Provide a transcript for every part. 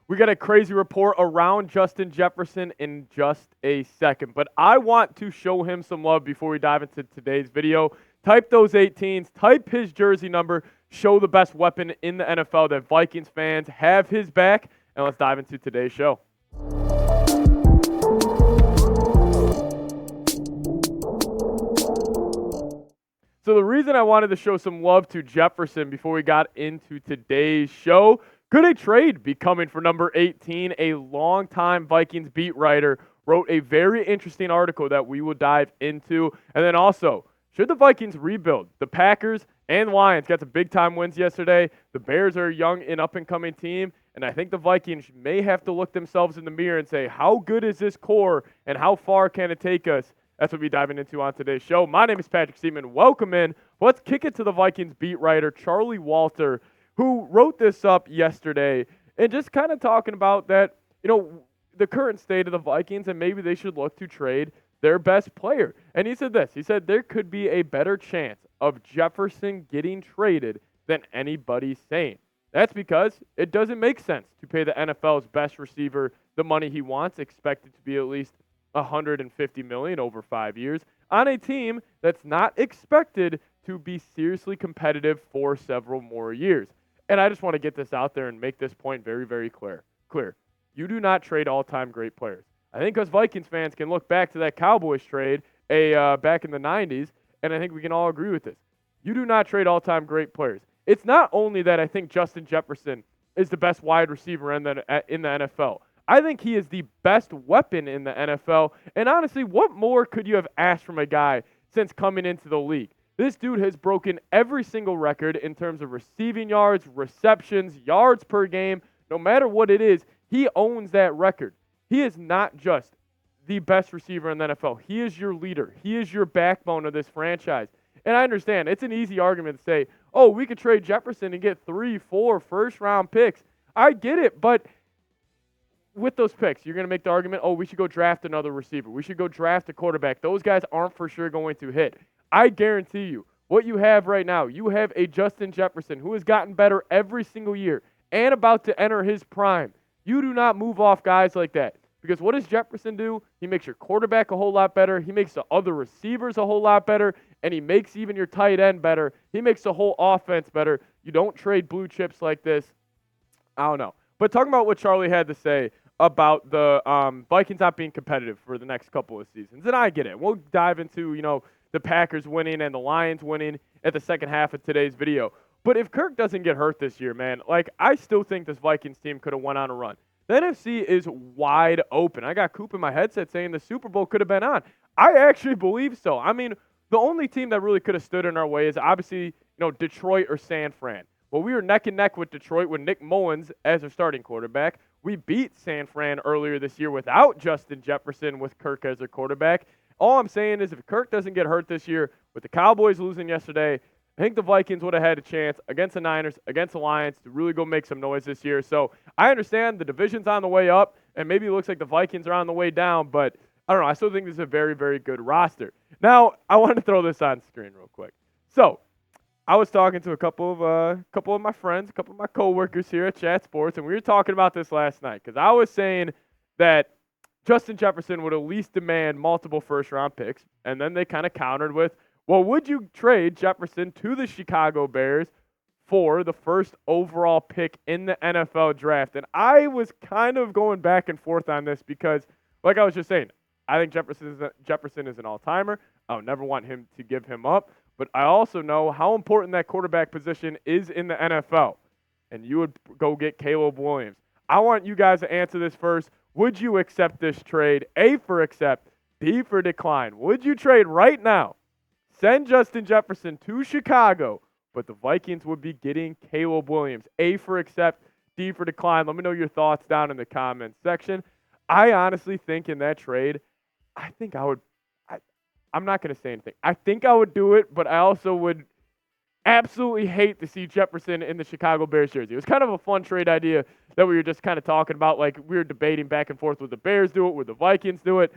We got a crazy report around Justin Jefferson in just a second, but I want to show him some love before we dive into today's video. Type those 18s, type his jersey number, show the best weapon in the NFL that Vikings fans have his back, and let's dive into today's show. So the reason I wanted to show some love to Jefferson before we got into today's show, could a trade be coming for number 18? A longtime Vikings beat writer wrote a very interesting article that we will dive into. And then also, should the Vikings rebuild? The Packers and Lions got some big-time wins yesterday. The Bears are a young and up-and-coming team. And I think the Vikings may have to look themselves in the mirror and say, how good is this core and how far can it take us? That's what we'll be diving into on today's show. My name is Patrick Siepman. Welcome in. Let's kick it to the Vikings beat writer, Charley Walter, who wrote this up yesterday and just kind of talking about that, the current state of the Vikings and maybe they should look to trade their best player. And he said this. He said there could be a better chance of Jefferson getting traded than anybody's saying. That's because it doesn't make sense to pay the NFL's best receiver the money he wants, expected to be at least $150 million over 5 years, on a team that's not expected to be seriously competitive for several more years. And I just want to get this out there and make this point very, very clear. You do not trade all-time great players. I think us Vikings fans can look back to that Cowboys trade back in the 90s, and I think we can all agree with this. You do not trade all-time great players. It's not only that I think Justin Jefferson is the best wide receiver in the NFL. I think he is the best weapon in the NFL. And honestly, what more could you have asked from a guy since coming into the league? This dude has broken every single record in terms of receiving yards, receptions, yards per game. No matter what it is, he owns that record. He is not just the best receiver in the NFL. He is your leader. He is your backbone of this franchise. And I understand, it's an easy argument to say, oh, we could trade Jefferson and get 3-4 first-round picks. I get it, but with those picks, you're going to make the argument, oh, we should go draft another receiver. We should go draft a quarterback. Those guys aren't for sure going to hit. I guarantee you, what you have right now, you have a Justin Jefferson who has gotten better every single year and about to enter his prime. You do not move off guys like that. Because what does Jefferson do? He makes your quarterback a whole lot better. He makes the other receivers a whole lot better. And he makes even your tight end better. He makes the whole offense better. You don't trade blue chips like this. I don't know. But talking about what Charley had to say about the Vikings not being competitive for the next couple of seasons. And I get it. We'll dive into, the Packers winning and the Lions winning at the second half of today's video. But if Kirk doesn't get hurt this year, man, I still think this Vikings team could have went on a run. The NFC is wide open. I got Coop in my headset saying the Super Bowl could have been on. I actually believe so. I mean, the only team that really could have stood in our way is obviously, Detroit or San Fran. Well, we were neck and neck with Detroit with Nick Mullins as their starting quarterback. We beat San Fran earlier this year without Justin Jefferson with Kirk as their quarterback. All I'm saying is if Kirk doesn't get hurt this year, with the Cowboys losing yesterday, I think the Vikings would have had a chance against the Niners, against the Lions to really go make some noise this year. So I understand the division's on the way up, and maybe it looks like the Vikings are on the way down, but I don't know. I still think this is a very, very good roster. Now, I want to throw this on screen real quick. So I was talking to a couple of my friends, a couple of my coworkers here at Chat Sports, and we were talking about this last night because I was saying that Justin Jefferson would at least demand multiple first-round picks, and then they kind of countered with, well, would you trade Jefferson to the Chicago Bears for the first overall pick in the NFL draft? And I was kind of going back and forth on this because, like I was just saying, I think Jefferson is an all-timer. I would never want him to give him up. But I also know how important that quarterback position is in the NFL. And you would go get Caleb Williams. I want you guys to answer this first. Would you accept this trade? A for accept, B for decline. Would you trade right now? Send Justin Jefferson to Chicago, but the Vikings would be getting Caleb Williams. A for accept, D for decline. Let me know your thoughts down in the comments section. I honestly think in that trade, I'm not going to say anything. I think I would do it, but I also would absolutely hate to see Jefferson in the Chicago Bears jersey. It was kind of a fun trade idea that we were just kind of talking about. Like, we were debating back and forth. Would the Bears do it? Would the Vikings do it?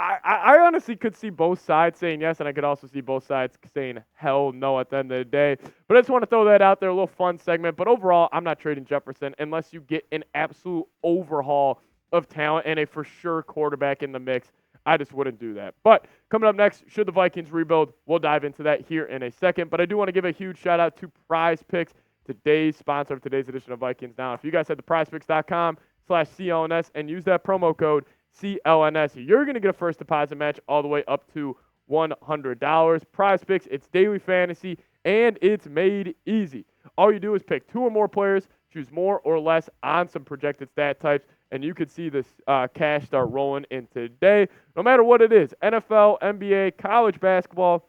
I honestly could see both sides saying yes, and I could also see both sides saying hell no at the end of the day. But I just want to throw that out there, a little fun segment. But overall, I'm not trading Jefferson unless you get an absolute overhaul of talent and a for sure quarterback in the mix. I just wouldn't do that. But coming up next, should the Vikings rebuild? We'll dive into that here in a second. But I do want to give a huge shout out to Prize Picks, today's sponsor of today's edition of Vikings Now. If you guys head to prizepicks.com/CLNS and use that promo code CLNS, you're going to get a first deposit match all the way up to $100. Prize Picks, it's daily fantasy, and it's made easy. All you do is pick 2 or more players, choose more or less on some projected stat types, and you could see this cash start rolling in today. No matter what it is, NFL, NBA, college basketball,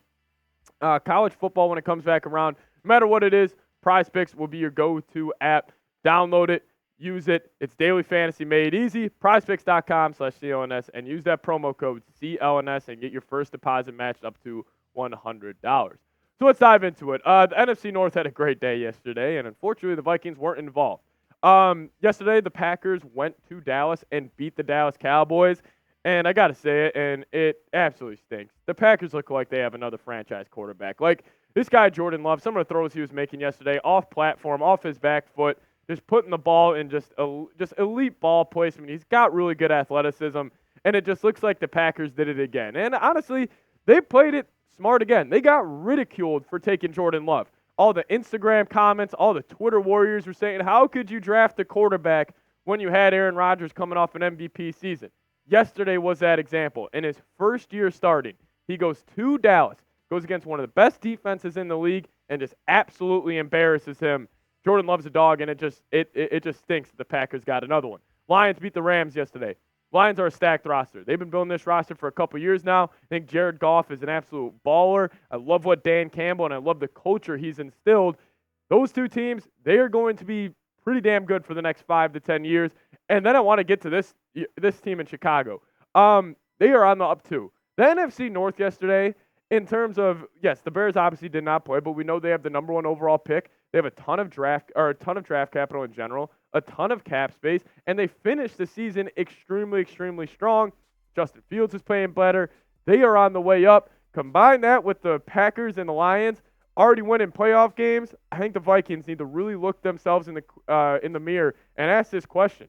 college football when it comes back around, no matter what it is, Prize Picks will be your go-to app. Download it. Use it. It's daily fantasy made easy. PrizePicks.com/CLNS and use that promo code CLNS and get your first deposit matched up to $100. So let's dive into it. The NFC North had a great day yesterday, and unfortunately the Vikings weren't involved. Yesterday the Packers went to Dallas and beat the Dallas Cowboys, and I got to say it, and it absolutely stinks. The Packers look like they have another franchise quarterback. Like this guy Jordan Love, some of the throws he was making yesterday off platform, off his back foot, just putting the ball in just elite ball placement. He's got really good athleticism, and it just looks like the Packers did it again. And honestly, they played it smart again. They got ridiculed for taking Jordan Love. All the Instagram comments, all the Twitter warriors were saying, how could you draft a quarterback when you had Aaron Rodgers coming off an MVP season? Yesterday was that example. In his first year starting, he goes to Dallas, goes against one of the best defenses in the league, and just absolutely embarrasses him. Jordan Love's a dog, and it just stinks that the Packers got another one. Lions beat the Rams yesterday. Lions are a stacked roster. They've been building this roster for a couple years now. I think Jared Goff is an absolute baller. I love what Dan Campbell, and I love the culture he's instilled. Those two teams, they are going to be pretty damn good for the next 5 to 10 years. And then I want to get to this team in Chicago. They are on the up too. The NFC North yesterday, in terms of, yes, the Bears obviously did not play, but we know they have the number 1 overall pick. They have a ton of draft capital in general, a ton of cap space, and they finished the season extremely, extremely strong. Justin Fields is playing better. They are on the way up. Combine that with the Packers and the Lions already winning playoff games. I think the Vikings need to really look themselves in the mirror and ask this question: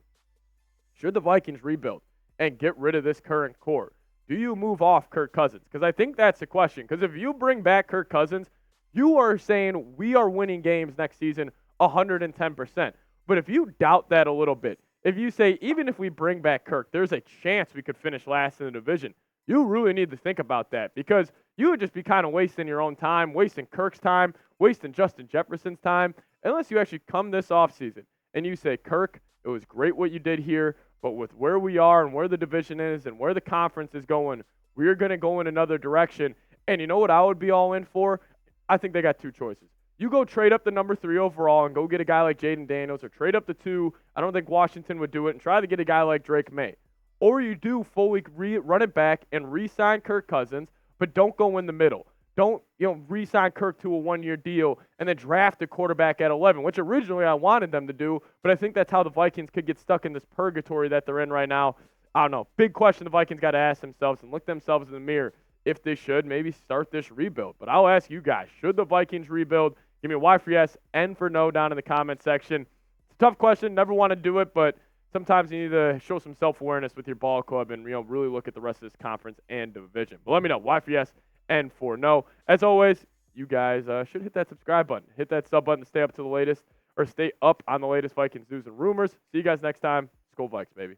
should the Vikings rebuild and get rid of this current core? Do you move off Kirk Cousins? Because I think that's the question. Because if you bring back Kirk Cousins, you are saying we are winning games next season 110%. But if you doubt that a little bit, if you say even if we bring back Kirk, there's a chance we could finish last in the division, you really need to think about that, because you would just be kind of wasting your own time, wasting Kirk's time, wasting Justin Jefferson's time, unless you actually come this offseason and you say, Kirk, it was great what you did here, but with where we are and where the division is and where the conference is going, we're going to go in another direction. And you know what I would be all in for? I think they got 2 choices. You go trade up the number 3 overall and go get a guy like Jaden Daniels, or trade up the 2. I don't think Washington would do it, and try to get a guy like Drake May. Or you do fully run it back and re-sign Kirk Cousins, but don't go in the middle. Don't re-sign Kirk to a 1-year deal and then draft a quarterback at 11, which originally I wanted them to do, but I think that's how the Vikings could get stuck in this purgatory that they're in right now. I don't know. Big question the Vikings got to ask themselves and look themselves in the mirror if they should maybe start this rebuild. But I'll ask you guys, should the Vikings rebuild? Give me a Y for yes, N for no down in the comment section. It's a tough question. Never want to do it, but sometimes you need to show some self-awareness with your ball club and really look at the rest of this conference and division. But let me know, Y for yes, N for no. As always, you guys should hit that subscribe button. Hit that sub button to stay up to the latest, or stay up on the latest Vikings news and rumors. See you guys next time. Skol Vikes, baby.